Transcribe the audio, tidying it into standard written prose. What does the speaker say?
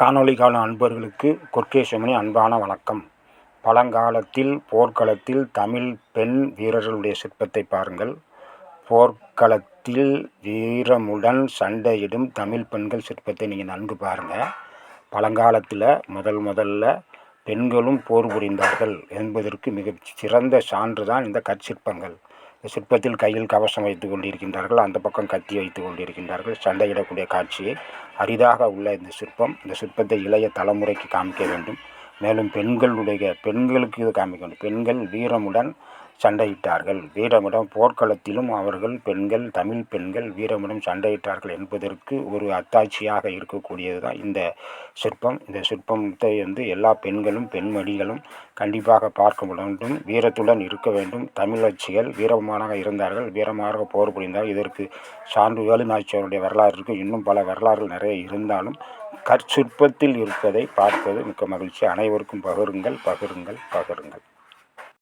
காணொளி காணும் அன்பர்களுக்கு கொற்கேசமணி அன்பான வணக்கம். பழங்காலத்தில் போர்க்களத்தில் தமிழ் பெண் வீரர்களுடைய சிற்பத்தை பாருங்கள். போர்க்களத்தில் வீரமுடன் சண்டையிடும் தமிழ் பெண்கள் சிற்பத்தை நீங்கள் நன்கு பாருங்கள். பழங்காலத்தில் முதல்ல பெண்களும் போர் புரிந்தார்கள் என்பதற்கு மிக சிறந்த சான்று தான் இந்த கற்சிற்பங்கள். இந்த சிற்பத்தில் கையில் கவசம் வைத்து கொண்டிருக்கின்றார்கள், அந்த பக்கம் கத்தி வைத்து கொண்டிருக்கின்றார்கள். சண்டையிடக்கூடிய காட்சியை அரிதாக உள்ள இந்த சிற்பத்தை இளைய தலைமுறைக்கு காமிக்க வேண்டும். மேலும் பெண்களுக்கு இது காமிக்க வேண்டும். பெண்கள் வீரமுடன் சண்டையிட்டார்கள், வீரமுடன் போர்க்களத்திலும் அவர்கள் தமிழ் பெண்கள் வீரமுடன் சண்டையிட்டார்கள் என்பதற்கு ஒரு அத்தாட்சியாக இருக்கக்கூடியது தான் இந்த சிற்பம். இந்த சிற்பத்தை எல்லா பெண்களும் பெண்மணிகளும் கண்டிப்பாக பார்க்க வேண்டும், வீரத்துடன் இருக்க வேண்டும். தமிழச்சிகள் வீரமாக இருந்தார்கள், வீரமாக போர் புரிந்தார்கள். இதற்கு சான்று வேலுநாச்சியாருடைய வரலாறு இருக்குது. இன்னும் பல வரலாறுகள் நிறைய இருந்தாலும் கற்சிற்பத்தில் இருப்பதை பார்ப்பது மிக்க மகிழ்ச்சி. அனைவருக்கும் பகிருங்கள்.